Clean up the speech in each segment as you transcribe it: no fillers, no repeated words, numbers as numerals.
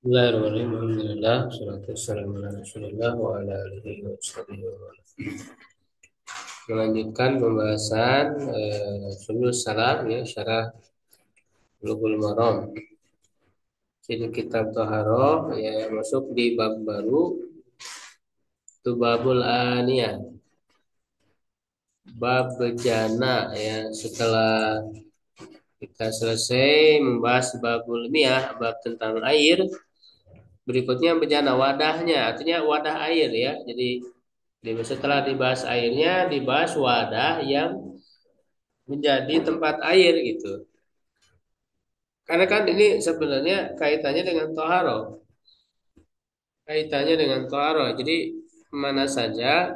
Bismillahirrahmanirrahim. Alhamdulillah. Wassalatu wassalamu ala Rasulillah wa ala alihi wa sahbihi wa ala. Melanjutkan pembahasan Subul Salam ya, syarah Bulughul Maram. Jadi kitab Thaharah ya masuk di bab baru, itu babul aniyah. Bab bejana ya, setelah kita selesai membahas babul miyah, bab tentang air, berikutnya bejana wadahnya, artinya wadah air ya. Jadi setelah dibahas airnya, dibahas wadah yang menjadi tempat air gitu. Karena kan ini sebenarnya kaitannya dengan toharo, kaitannya dengan toharo. Jadi mana saja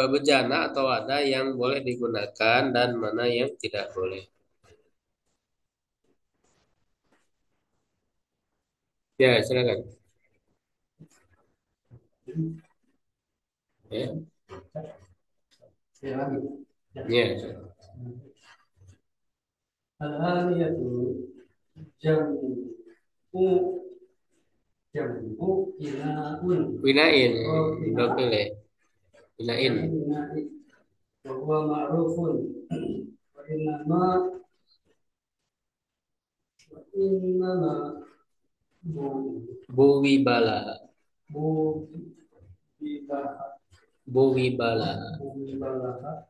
bejana atau wadah yang boleh digunakan dan mana yang tidak boleh. Ya, silakan. Ya, ya. Al-aniyatu jam'u jam'u ina'un. Winain, Oh, ina' dokile. Winain. ina'i wa huwa ma'rufun wa innama wa innama bu Buwibala. bu bibaha Buwibala. bu bibalaha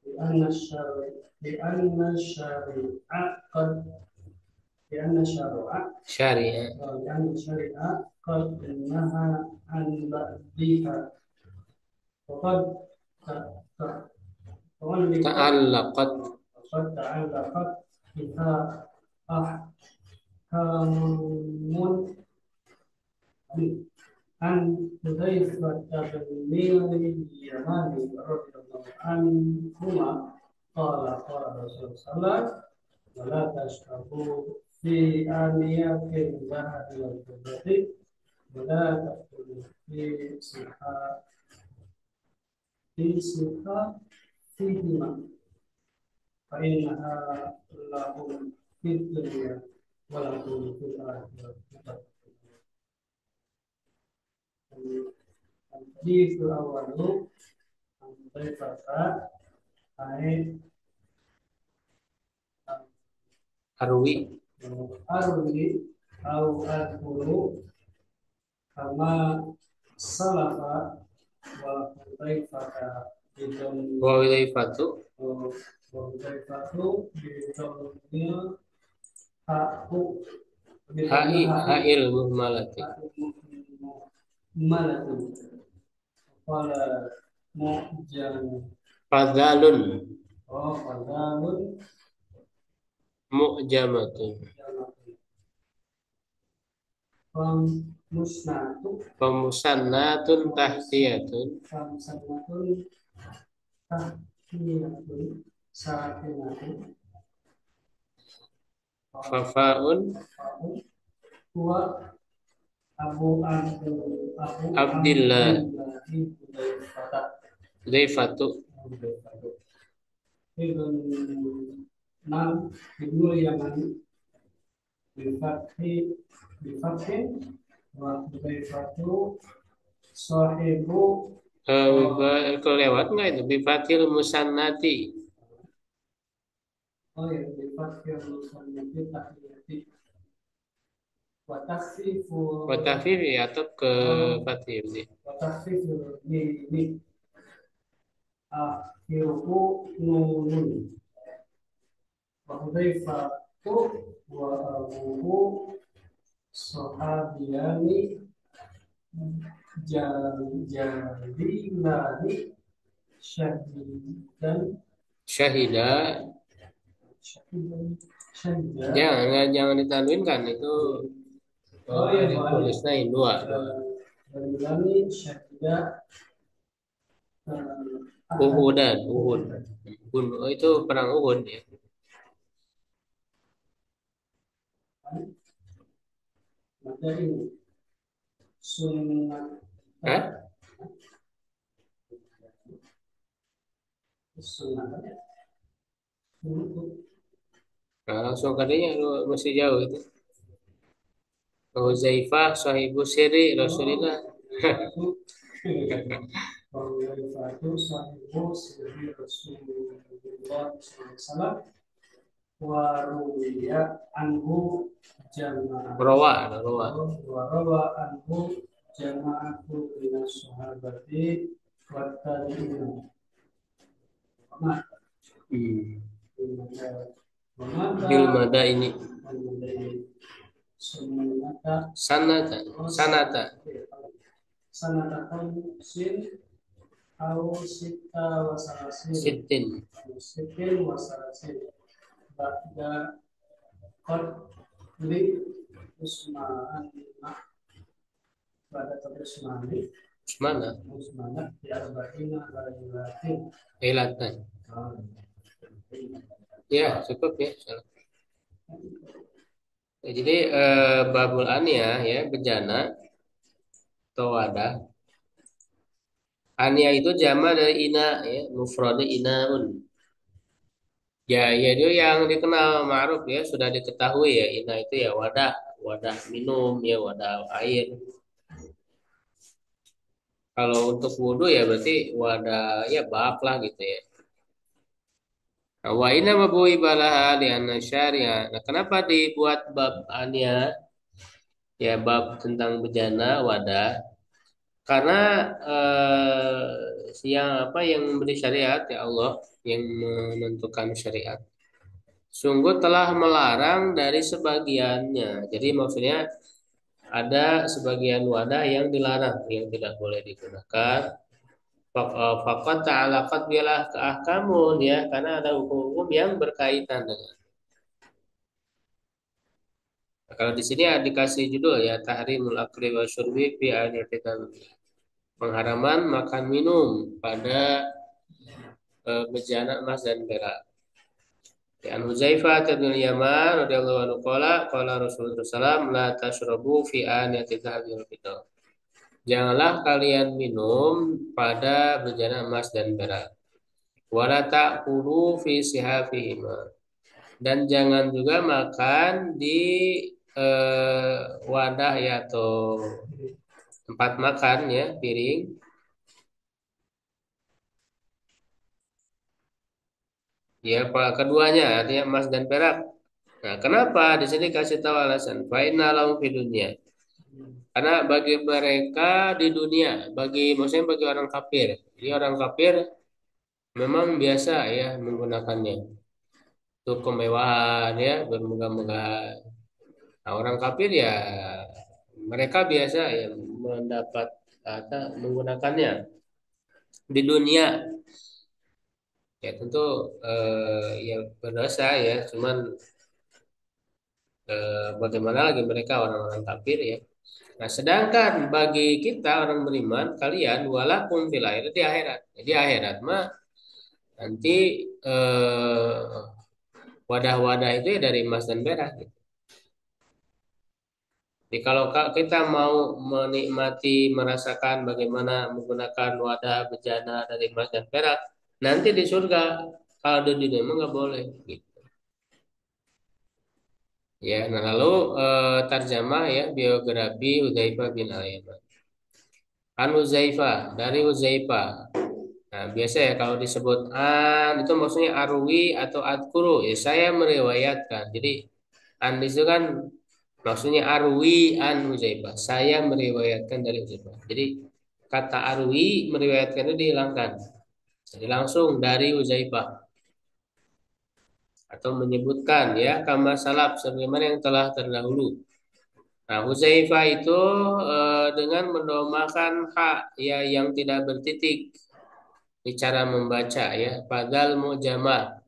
bi anna syari bi anna syari'a qad bi anna syari'a Syariah. bi anna syari'a qad naha an ba'diha wa qad ta'alliqat Ta'allaqat. وقد تعلقت بها أحكام عن حذيفة بن اليمان رضي الله عنهما قال رسول الله صلى الله عليه وسلم ولا تشربوا في آنية الذهب والفضة ولا تأكلوا في صحافهما فإنها لهم في الدنيا ولكم في الآخرة. الحديث الأول عن حذيفة عن Arwi. أروي أو أذكر كما سلف وحذيفة بدون Wa wilaifatu. وحذيفة بدون حق Ha'il muhmalati. ملك قال معجم Fadhalun. وفضال Mu'jamatun. فمسنات Pemusannatun tahtiyatun. فمسنات تحتية ساكنة Fafa'un. هو أبو Abdillah. حذيفة Zaifatu. ابن نعم ابن اليمن بالفتح بفتح وحذيفة صاحب Kelewat nggak itu? Bifatil musannati. ya بالفتح المصنف تحية وتخفيف Watafir ya atau ke fatir nih. وتخفيف الميم آخره نون وحذيفة وأبوه صحابيان جليلان شهيدا Syahida. شهيدا Jangan ditanwin kan itu. Oh iya, Ditulisnya dua. جليلان شهيدا Uhudan, Uhud. Oh, itu perang Uhud ya. maka ini sunnah Hah? sunnah Nah, langsung katanya lu masih jauh itu. Huzaifah sahibu siri Rasulillah. Huzaifatu sahibu sirri Rasulullah SAW wa ruwiya anhu jama'ah Rawa, rawa. wa rawa anhu jama'atu minas sahabati wa tabi'in. Hmm. Maka Bil mada ini Sunnata sanata, sanata. sanata sin au sita wasalasin Sitin. sitin wasalasin ba'da qad li usmani pada Usmani Mana? Usmani di arba'ina lailatin. Hilatan. Ya, cukup ya. Ya, jadi babul aniyah ya bejana atau wadah. Aniyah itu jama dari ina ya, mufrad inaun. Ya, ya itu yang dikenal ma'ruf ya, sudah diketahui ya. Ina itu ya wadah, wadah minum ya, wadah air. Kalau untuk wudhu ya berarti wadah ya bak lah gitu ya. Nah, wa ina babu ibalaha lianna syariah. Nah, kenapa dibuat bab aniyah? Ya bab tentang bejana wadah. Karena yang apa yang memberi syariat ya Allah yang menentukan syariat. Sungguh telah melarang dari sebagiannya. Jadi maksudnya ada sebagian wadah yang dilarang, yang tidak boleh digunakan. Fakat ta'alaqat bilah keahkamun ya, karena ada hukum-hukum yang berkaitan dengan. Nah, kalau di sini dikasih judul ya tahrimul akli wa syurbi fi aniyatikan, pengharaman makan minum pada bejana emas dan perak. Ya, An Huzaifah bin Yaman radhiyallahu anhu qala Rasulullah sallallahu la tashrabu fi aniyati dhahabi wal fiddah. Janganlah kalian minum pada bejana emas dan perak. Wala ta'kulu fi sihafihima. Dan jangan juga makan di wadah ya atau tempat makan ya, piring. Ya, keduanya artinya emas dan perak. Nah, kenapa di sini kasih tahu alasan? Fa inna lahum fid dunya. Karena bagi mereka di dunia, maksudnya bagi orang kafir. Jadi orang kafir memang biasa ya menggunakannya untuk kemewahan ya, bermegah-megahan. Nah, orang kafir ya mereka biasa ya mendapat menggunakannya di dunia. Ya tentu ya berdosa ya, cuman bagaimana lagi mereka orang-orang kafir ya. Nah, sedangkan bagi kita orang beriman, kalian walakum fil akhirati di akhirat. Jadi akhirat mah nanti wadah-wadah itu ya dari emas dan perak gitu. Jadi kalau kita mau menikmati, merasakan bagaimana menggunakan wadah bejana dari emas dan perak, nanti di surga. Kalau di dunia emang nggak boleh gitu. Ya, nah lalu tarjamah ya biografi Hudzaifah bin Al-Yaman. An Hudzaifah dari Hudzaifah. Nah, biasa ya kalau disebut an itu maksudnya arwi atau adkuru. Ya saya meriwayatkan. Jadi an itu kan maksudnya arwi an Hudzaifah. Saya meriwayatkan dari Hudzaifah. Jadi kata arwi meriwayatkan itu dihilangkan. Jadi langsung dari Hudzaifah atau menyebutkan ya kama salaf sebagaimana yang telah terdahulu. Nah, Hudzaifah itu dengan mendomakan hak ya yang tidak bertitik di cara membaca ya padal mujama,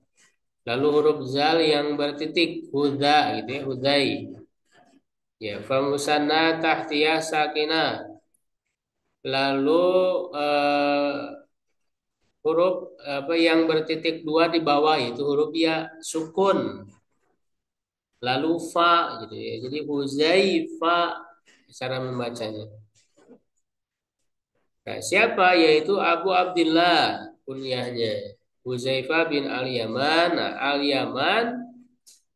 lalu huruf zal yang bertitik hudha gitu ya hudai ya famusanna tahtiyah sakinah, lalu huruf apa yang bertitik dua di bawah itu huruf ya sukun, lalu fa gitu ya, jadi huzaifa cara membacanya. Nah, siapa yaitu Abu Abdullah kunyahnya Huzaifah bin Al-Yaman. Nah, Al-Yaman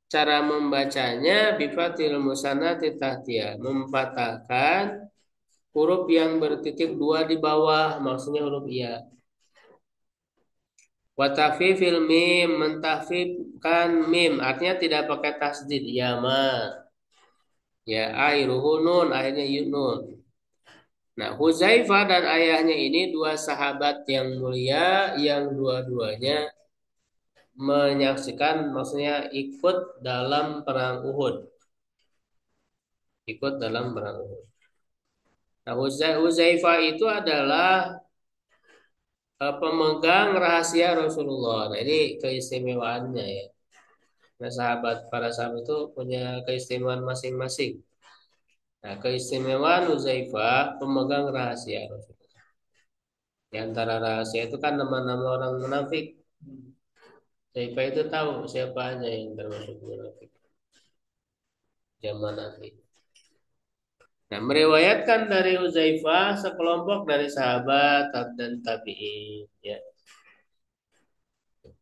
cara membacanya bifatil musanati tahtiya, mempatahkan huruf yang bertitik dua di bawah, maksudnya huruf iya. Wa takhfifil mim, mentahfifkan mim, artinya tidak pakai tasdid, ya ma. Ya airuhu nun, akhirnya yunun. Nah, Huzaifah dan ayahnya ini dua sahabat yang mulia yang dua-duanya menyaksikan, maksudnya ikut dalam perang Uhud. Ikut dalam perang Uhud. Nah, Huzaifah itu adalah pemegang rahasia Rasulullah. Nah, ini keistimewaannya ya. Nah, para sahabat itu punya keistimewaan masing-masing. Nah, keistimewaan Huzaifah pemegang rahasia Rasulullah. Di antara rahasia itu kan nama-nama orang munafik. Huzaifah itu tahu siapa aja yang termasuk munafik zaman nanti. Nah, meriwayatkan dari Huzaifah sekelompok dari sahabat dan tabi'in ya.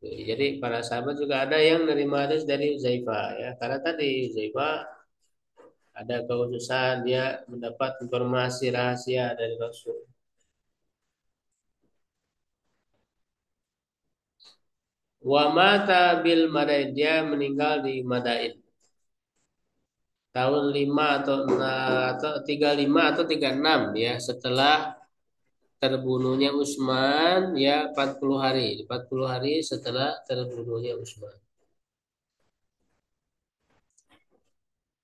Jadi para sahabat juga ada yang nerima hadis dari Huzaifah ya. Karena tadi Huzaifah ada kekhususan dia mendapat informasi rahasia dari Rasul. Wa mata bil Madain, dia meninggal di Madain tahun 5 atau 35 atau 36 ya, setelah terbunuhnya Utsman ya, 40 hari. 40 hari setelah terbunuhnya Utsman.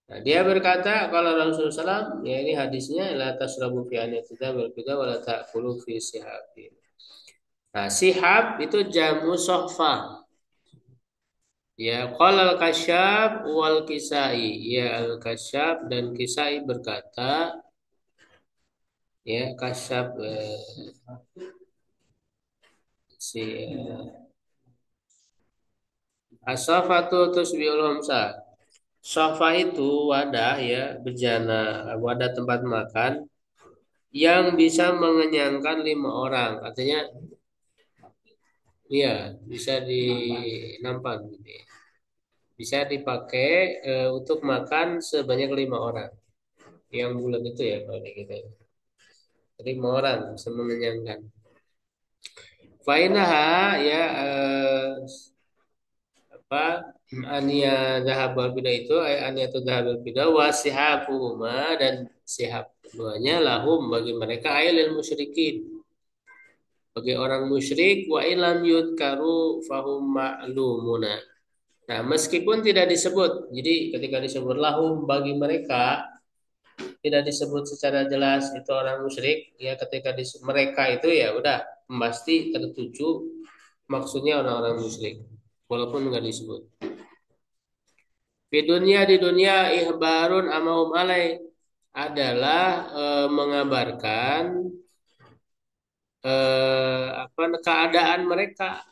Nah, dia berkata kalau Rasulullah SAW, ya ini hadisnya, la tasrabu fi aniyatida wal bida wa la ta'kulu fi sihabi. Nah, sihab itu jamu sohfa. Ya, qala al-Kasyaf wal Kisai. Ya, al-Kasyaf dan Kisai berkata, ya, Kasyaf si as-safatu tusbiul khamsa. Sofa itu wadah ya, bejana, wadah tempat makan yang bisa mengenyangkan 5 orang. Artinya, iya, bisa dinampan gitu ya. Bisa dipakai untuk makan sebanyak 5 orang. Yang bulat itu ya kalau di kita. 5 orang bisa mengenyangkan. Fainaha ya apa ania zahabul bidah itu ania tu zahabul bidah wa sihabuhuma, dan sihab keduanya lahum bagi mereka ailil musyrikin, bagi orang musyrik, wa ilam yudkaru fahum ma'lumuna. Nah, meskipun tidak disebut, jadi ketika disebut lahum bagi mereka, tidak disebut secara jelas itu orang musyrik, ya ketika mereka itu ya udah pasti tertuju maksudnya orang-orang musyrik, walaupun nggak disebut. Di dunia ihbarun amahum alai adalah mengabarkan apa keadaan mereka,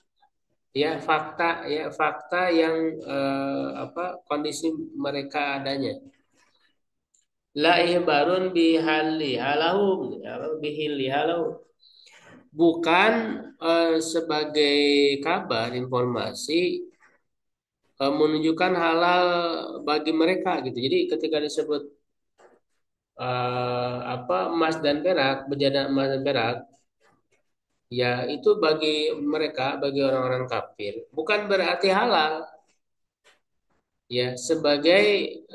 ya fakta yang apa kondisi mereka adanya. La ihbarun bihalli halahum ya, bihilli halahum, bukan sebagai kabar informasi menunjukkan halal bagi mereka gitu. Jadi ketika disebut apa emas dan perak, bejana emas dan perak, ya itu bagi mereka, bagi orang-orang kafir, bukan berarti halal. Ya, sebagai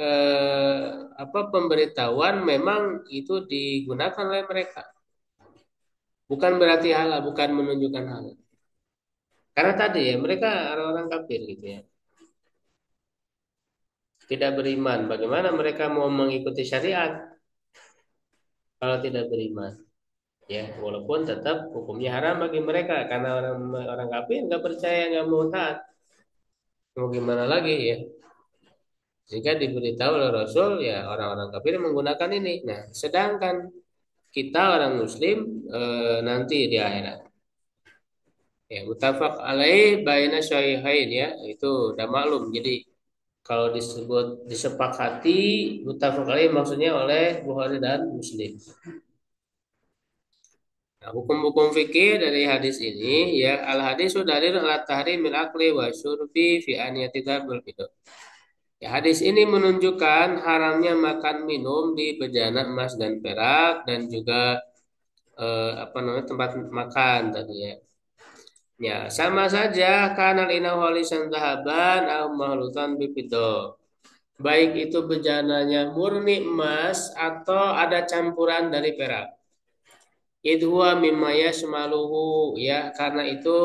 eh, apa pemberitahuan memang itu digunakan oleh mereka. Bukan berarti halal, bukan menunjukkan halal. Karena tadi ya mereka orang-orang kafir gitu ya. Tidak beriman. Bagaimana mereka mau mengikuti syariat kalau tidak beriman? Ya, walaupun tetap hukumnya haram bagi mereka karena orang orang kafir nggak percaya, nggak mau taat. Mau gimana lagi ya? Jika diberitahu oleh Rasul, ya orang-orang kafir menggunakan ini. Nah, sedangkan kita orang Muslim nanti di akhirat. Ya, mutafaq alaih baina syahihain ya, itu udah maklum. Jadi kalau disebut disepakati mutafaq alaih maksudnya oleh Bukhari dan Muslim. Nah, hukum-hukum fikih dari hadis ini ya, al hadis dalil ala tahrimil akli wa syurbi fi aniyati dzarbul bid'ah. Ya, hadis ini menunjukkan haramnya makan minum di bejana emas dan perak dan juga apa namanya tempat makan tadi ya. Ya, sama saja karena inau holisan zahaban au mahlutan bipido. Baik itu bejananya murni emas atau ada campuran dari perak. Idhuwa mimma yashmaluhu ya karena itu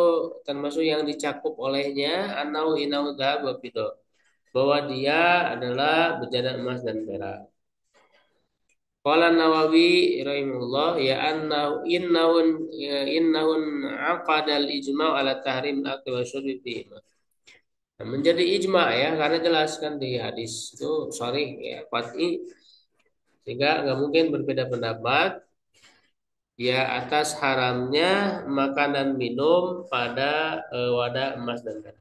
termasuk yang dicakup olehnya anau inau dhahab bipido. Bahwa dia adalah bejana emas dan perak. Qala Nawawi rahimahullah ya annahu innahun aqadal ijma' ala tahrim al-akli wa syurbi fihi. Nah, menjadi ijma ya karena jelaskan di hadis itu sorry ya qat'i sehingga nggak mungkin berbeda pendapat ya atas haramnya makan dan minum pada wadah emas dan perak.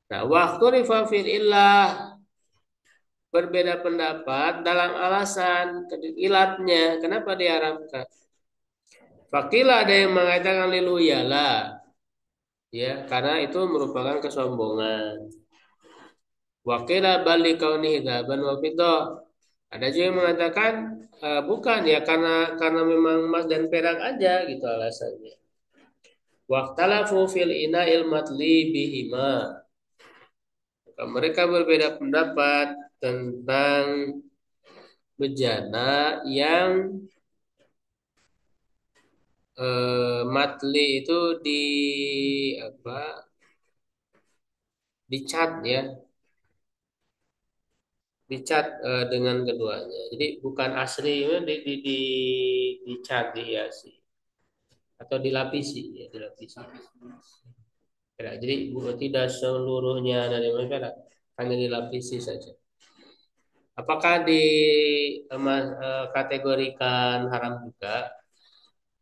Nah, waktu rifafil illah berbeda pendapat dalam alasan ilatnya kenapa diharamkan. Fakila ada yang mengatakan liluyala ya karena itu merupakan kesombongan. Wakila balik kaunihi dzahaban wa fiddah. Ada juga yang mengatakan bukan ya karena memang emas dan perak aja gitu alasannya. Waqtalafu fil ina'il matli bihima. Maka mereka berbeda pendapat tentang bejana yang matli itu apa dicat ya dicat dengan keduanya. Jadi bukan asli ya, dicat dihiasi atau dilapisi ya dilapisi. Perak. Jadi tidak seluruhnya dari mereka hanya dilapisi saja. Apakah kategorikan haram juga?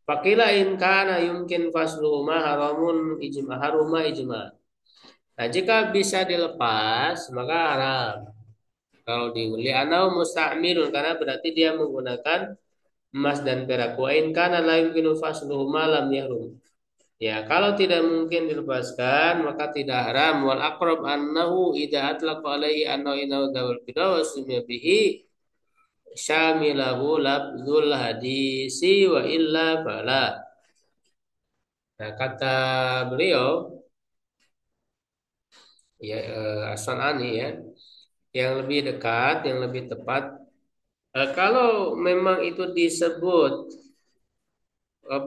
Fakila in kana yumkin fasluhuma haramun ijma haruma ijma. Nah, jika bisa dilepas maka haram. Kalau diuli anau musta'mirun karena berarti dia menggunakan emas dan perak. Wa in kana la yumkinu fasluhuma lam yahrum. Ya, kalau tidak mungkin dilepaskan maka tidak haram. Wal aqrab annahu idza atlaqa alaihi annahu innahu dawul fida wa sumya bihi syamilahu labzul hadisi wa illa fala. Nah, kata beliau ya As-San'ani ya, yang lebih dekat, yang lebih tepat kalau memang itu disebut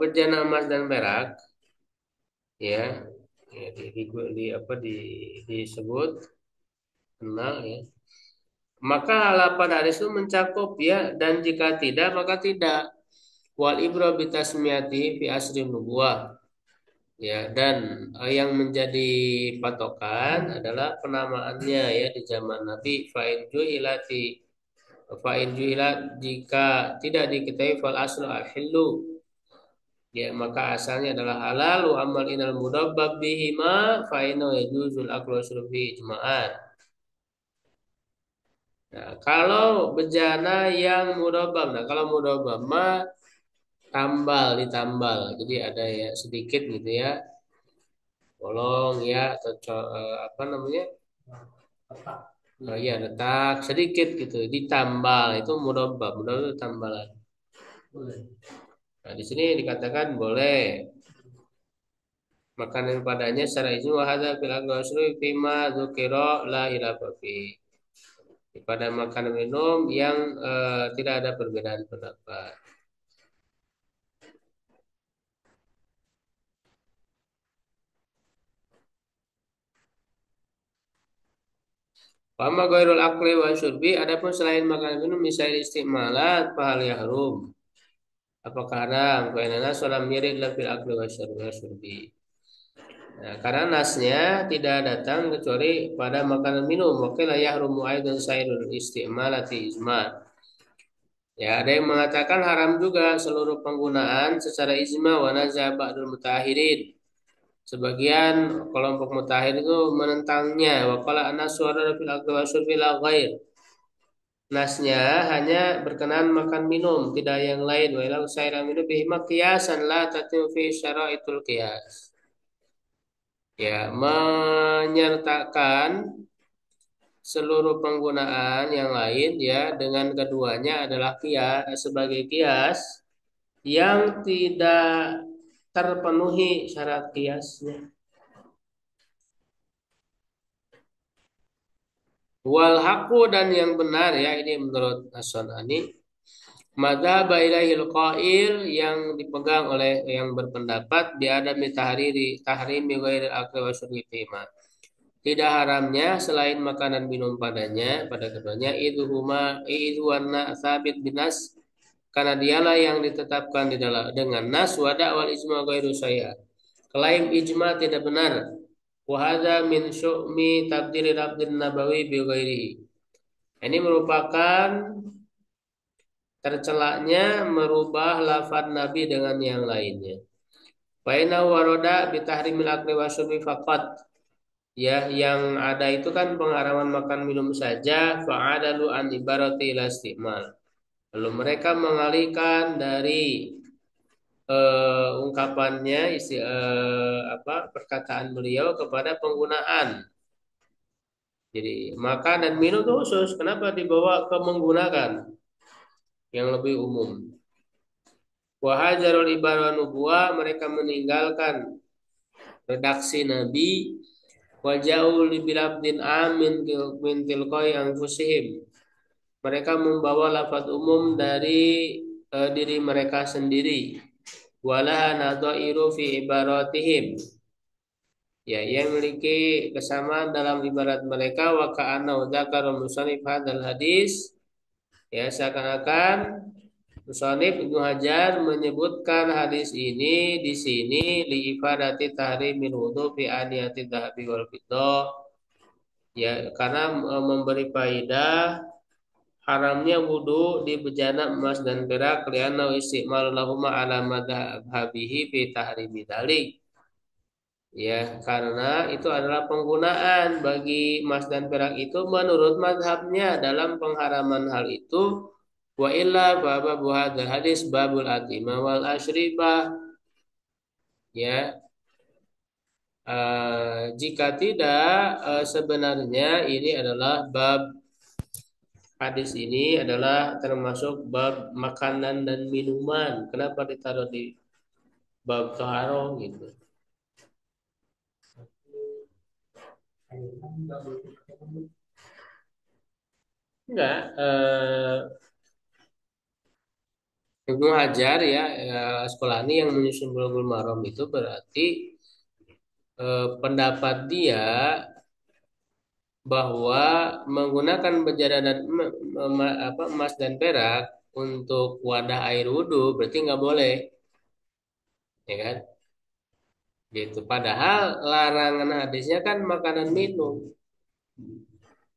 bejana emas dan perak ya, ya apa disebut kenal ya. Maka lapan hadis itu mencakup ya dan jika tidak maka tidak. Wal ibro bitasmiyati fi asri nubuwah. Ya, dan yang menjadi patokan adalah penamaannya ya di zaman Nabi fa'in ju'ilat jika tidak diketahui fal aslu al hillu ya maka asalnya adalah halal wa amal inal mudabbab bihima fa inna yajuzul aklu surfi ijma'an. Nah, kalau bejana yang mudabab, nah kalau mudabab mah ditambal. Jadi ada ya sedikit gitu ya, bolong ya atau apa namanya? Oh iya, letak sedikit gitu, ditambal itu mudabab, mudabab itu tambalan. Nah, di sini dikatakan boleh makanan padanya secara izin wahada fil agusri fima dzukira la ilaha fi. Pada makanan minum yang tidak ada perbedaan pendapat. Wama ghairul akli wa syurbi adapun selain makanan minum misalnya istimalat fahal yahrum. Apakah haram? Karena sholam mirip fil akli wa syurbi. Nah, karena nasnya tidak datang kecuali pada makanan minum. Wakil yahrumu aidan sairul istimalati izma. Ya, ada yang mengatakan haram juga seluruh penggunaan secara ijma wa nazah ba'dul mutahirin. Sebagian kelompok mutahhir itu menentangnya. Wa qala an-naswara fil akli wa syurbi la ghair. Nasnya hanya berkenan makan minum, tidak yang lain. Wa ila usaira minum bihima qiyasan la tatiu fi syaraitul qiyas. Ya, menyertakan seluruh penggunaan yang lain ya dengan keduanya adalah kias sebagai kias yang tidak terpenuhi syarat kiasnya. Wal haqqu dan yang benar ya ini menurut As-Sunani madzhab ilaihil qail yang dipegang oleh yang berpendapat biadami tahrimi ghairil akli wa syurbi fima. Tidak haramnya selain makanan minum padanya pada keduanya itu huma itu warna sabit binas karena dialah yang ditetapkan di dalam dengan nas wada wal ijma ghairu saya. Klaim ijma tidak benar. Wa hadza min syu'mi tabdil Abdin Nabawi bi ghairihi. Ini merupakan tercelaknya merubah lafaz Nabi dengan yang lainnya. Faina waroda bitahrimil akli wasyurbi faqat. Ya, yang ada itu kan pengharaman makan minum saja. Fa'adalu an ibarati ila istimal. Lalu mereka mengalihkan dari ungkapannya apa perkataan beliau kepada penggunaan. Jadi makan dan minum itu khusus. Kenapa dibawa ke menggunakan yang lebih umum? Wahajarul ibarah nubuah mereka meninggalkan redaksi Nabi wajahul bilabdin amin min tilqai anfusihim. Mereka membawa lafaz umum dari diri mereka sendiri. Wala nadhairu fi ibaratihim. Ya, yang memiliki kesamaan dalam ibarat mereka wa ka'anna dzakarul musannif hadzal hadis. Ya, seakan-akan Musonib Ibnu Hajar menyebutkan hadis ini di sini li ifadati tahrimil wudu fi aniyati dhahabi wal fiddah ya karena memberi faedah haramnya wudu di bejana emas dan perak lianna istimal lahuma ala madhhabihi fi tahrimi dzalik ya karena itu adalah penggunaan bagi emas dan perak itu menurut mazhabnya dalam pengharaman hal itu. Wa illa babu hadzal hadis babul atimah wal asyribah ya jika tidak sebenarnya ini adalah bab hadis ini adalah termasuk bab makanan dan minuman. Kenapa ditaruh di bab toharoh gitu? Enggak. Ibnu Hajar ya Asqalani yang menyusun Bulughul Maram itu berarti pendapat dia bahwa menggunakan bejana dan emas dan perak untuk wadah air wudhu berarti nggak boleh, ya kan? Gitu. Padahal larangan hadisnya kan makanan minum.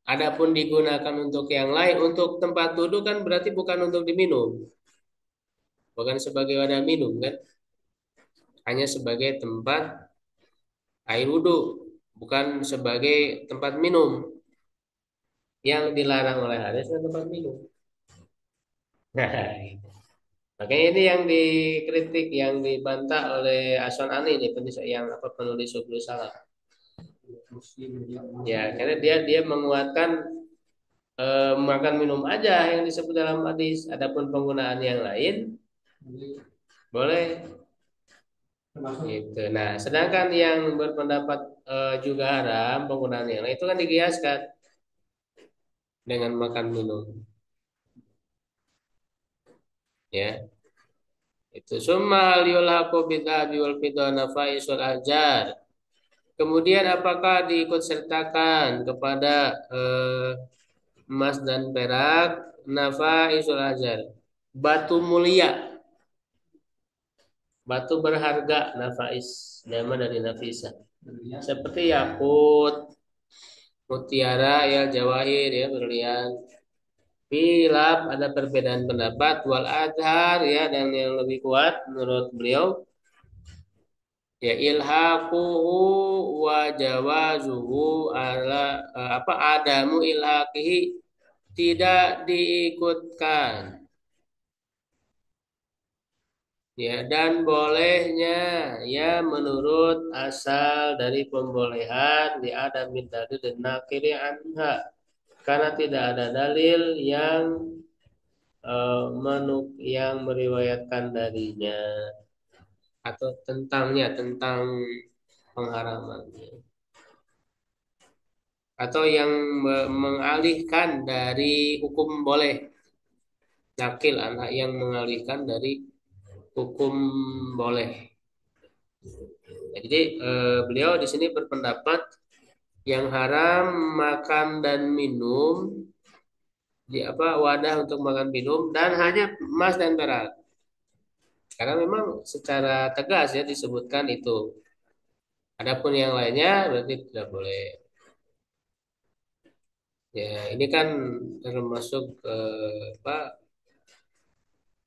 Adapun digunakan untuk yang lain, untuk tempat wudhu kan berarti bukan untuk diminum, bukan sebagai wadah minum kan? Hanya sebagai tempat air wudhu, bukan sebagai tempat minum. Yang dilarang oleh hadis adalah tempat minum. Nah, gitu. Makanya ini yang dikritik, yang dibantah oleh Aswan Ani ini penulis yang apa penulis Subul Salam. Ya, karena dia menguatkan makan minum aja yang disebut dalam hadis. Adapun penggunaan yang lain boleh. Gitu. Nah, sedangkan yang berpendapat juga haram penggunaan yang lain itu kan dikiaskan dengan makan minum. Ya, itu summa yulhaqu bidhabi wal fidana faisul ajar. Kemudian apakah diikut sertakan kepada emas dan perak nafaisul ajar batu mulia batu berharga nafais nama dari nafisa seperti yakut mutiara ya jawahir ya berlian bilab ada perbedaan pendapat wal adhar ya dan yang lebih kuat menurut beliau ya ilhaquhu wa jawazuhu ala apa adamu ilhaqihi tidak diikutkan ya dan bolehnya ya menurut asal dari pembolehan di ada min dan nakiri anha karena tidak ada dalil yang yang meriwayatkan darinya atau tentang pengharamannya atau yang mengalihkan dari hukum boleh nakil anak yang mengalihkan dari hukum boleh. Jadi beliau di sini berpendapat yang haram makan dan minum di apa wadah untuk makan minum dan hanya emas dan perak. Karena memang secara tegas ya disebutkan itu. Adapun yang lainnya berarti tidak boleh. Ya, ini kan termasuk apa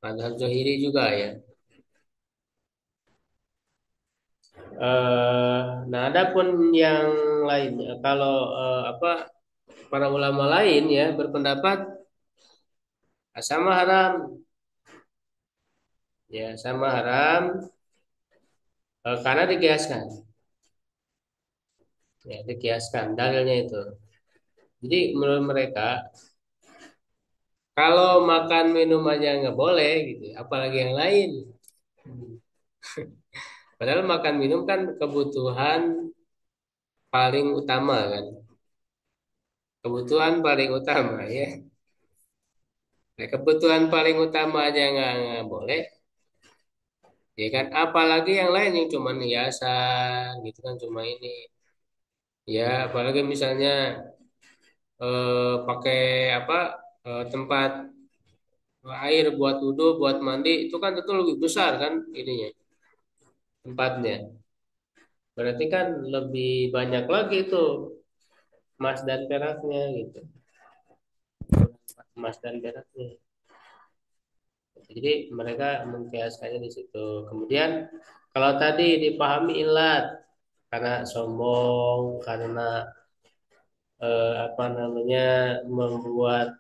mazhab Zahiri juga ya. Nah, adapun yang lainnya, kalau apa para ulama lain ya berpendapat sama haram, ya sama haram karena dikiaskan, ya dikiaskan dalilnya itu. Jadi menurut mereka kalau makan minum aja nggak boleh gitu, apalagi yang lain. Padahal makan minum kan kebutuhan paling utama kan, kebutuhan paling utama ya. Nah, kebutuhan paling utama aja nggak boleh, ya kan? Apalagi yang lain yang cuma hiasan gitu kan, cuma ini. Ya, apalagi misalnya pakai apa tempat air buat wudhu, buat mandi itu kan tentu lebih besar kan ininya tempatnya. Berarti kan lebih banyak lagi itu emas dan peraknya gitu. Emas dan peraknya. Jadi mereka mengkiaskannya di situ. Kemudian kalau tadi dipahami ilat karena sombong, karena apa namanya membuat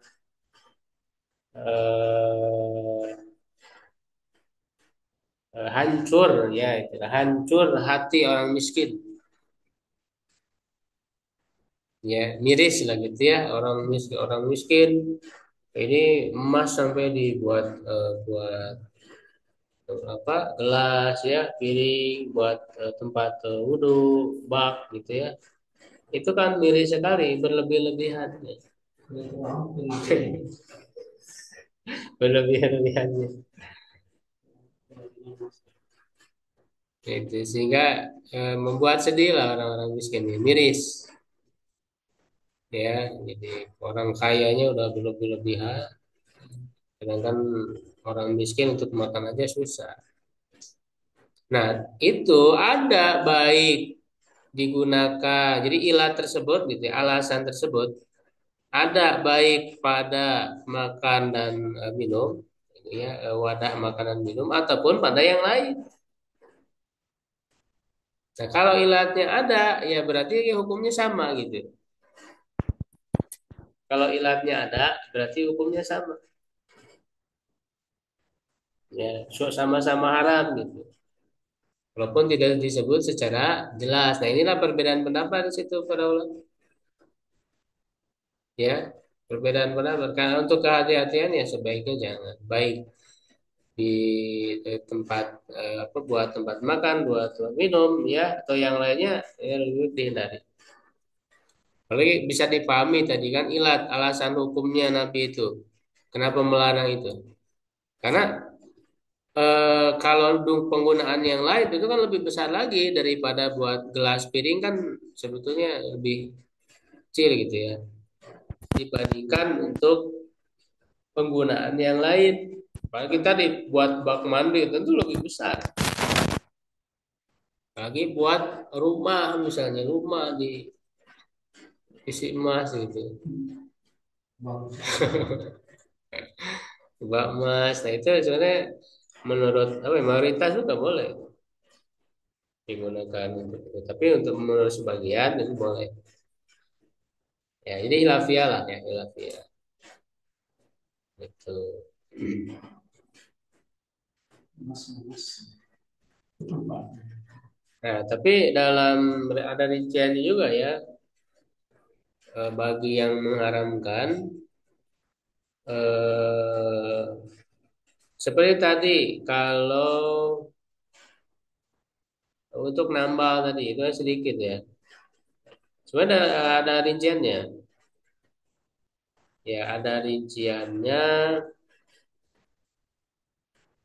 eh, hancur ya, istilah hancur hati orang miskin. Ya, miris lah gitu ya orang miskin ini emas sampai dibuat buat apa gelas ya piring buat tempat wudhu bak gitu ya itu kan miris sekali berlebih-lebihan ya. Berlebih-lebihannya itu sehingga membuat sedih lah orang-orang miskin ini miris ya jadi orang kayanya udah berlebih-lebihan sedangkan orang miskin untuk makan aja susah. Nah itu ada baik digunakan jadi ilah tersebut gitu ya, alasan tersebut ada baik pada makan dan minum ya wadah makanan minum ataupun pada yang lain. Nah, kalau ilatnya ada ya berarti ya hukumnya sama gitu. Kalau ilatnya ada berarti hukumnya sama. Ya, sama-sama haram gitu. Walaupun tidak disebut secara jelas. Nah, inilah perbedaan pendapat di situ para ulama. Ya, perbedaan pendapat. Karena untuk kehati-hatian ya sebaiknya jangan. Baik di tempat apa buat tempat makan, buat tempat minum ya atau yang lainnya ya lebih dihindari. Apalagi bisa dipahami tadi kan ilat alasan hukumnya Nabi itu. Kenapa melarang itu? Karena kalau untuk penggunaan yang lain itu kan lebih besar lagi daripada buat gelas piring kan sebetulnya lebih kecil gitu ya dibandingkan untuk penggunaan yang lain. Apalagi tadi buat bak mandi tentu lebih besar. Lagi buat rumah misalnya rumah di isi emas gitu. Bak emas. Nah itu sebenarnya menurut apa ya, mayoritas juga boleh digunakan untuk itu. Tapi untuk menurut sebagian itu boleh. Ya, jadi hilafiyah lah ya, hilafiyah. Itu. Nah, tapi dalam ada rinciannya juga ya. bagi yang mengharamkan, eh, seperti tadi, kalau untuk nambal tadi itu kan sedikit ya. Sebenarnya ada rinciannya. Ya, ada rinciannya,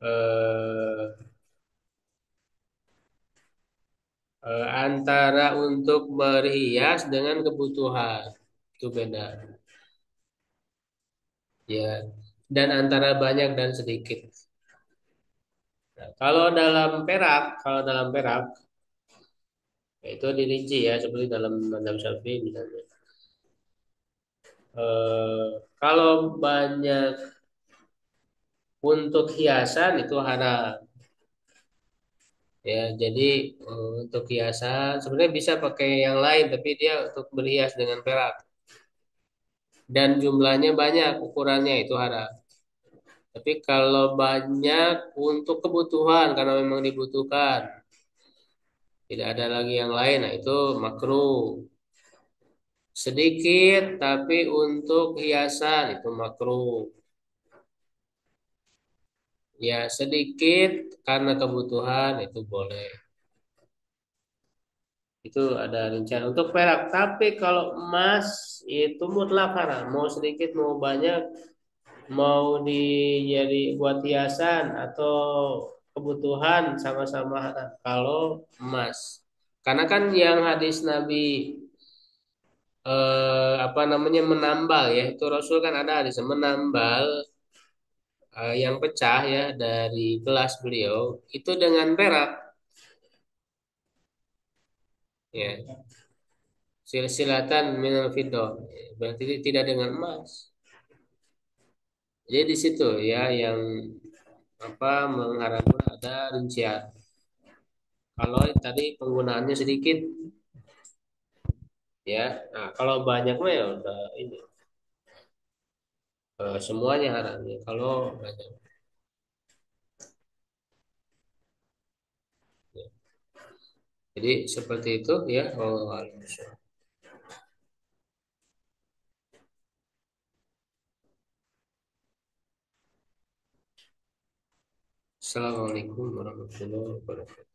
eh, antara untuk berhias dengan kebutuhan. Itu beda. Ya, dan antara banyak dan sedikit. Nah, kalau dalam perak ya itu dirinci ya seperti dalam mazhab Syafi'i misalnya. Kalau banyak untuk hiasan itu haram. Ya, jadi untuk hiasan sebenarnya bisa pakai yang lain, tapi dia untuk berhias dengan perak dan jumlahnya banyak ukurannya itu haram. Tapi kalau banyak untuk kebutuhan karena memang dibutuhkan, tidak ada lagi yang lain, nah itu makruh. Sedikit tapi untuk hiasan itu makruh. Ya sedikit karena kebutuhan itu boleh. Itu ada rencana untuk perak. Tapi kalau emas itu mutlak haram. Mau sedikit mau banyak, mau jadi buat hiasan atau kebutuhan sama-sama haram. Kalau emas, karena kan yang hadis Nabi apa namanya menambal ya, itu Rasul kan ada hadis menambal yang pecah ya dari gelas beliau itu dengan perak ya. Silsilatan minal fiddah. Berarti tidak dengan emas. Jadi di situ ya yang apa mengharapkan ada rincian. Kalau tadi penggunaannya sedikit ya. Nah, kalau banyak mah ya udah ini semuanya haram ya. Kalau banyak. Ya. Jadi seperti itu ya. Oh, Assalamualaikum warahmatullahi wabarakatuh.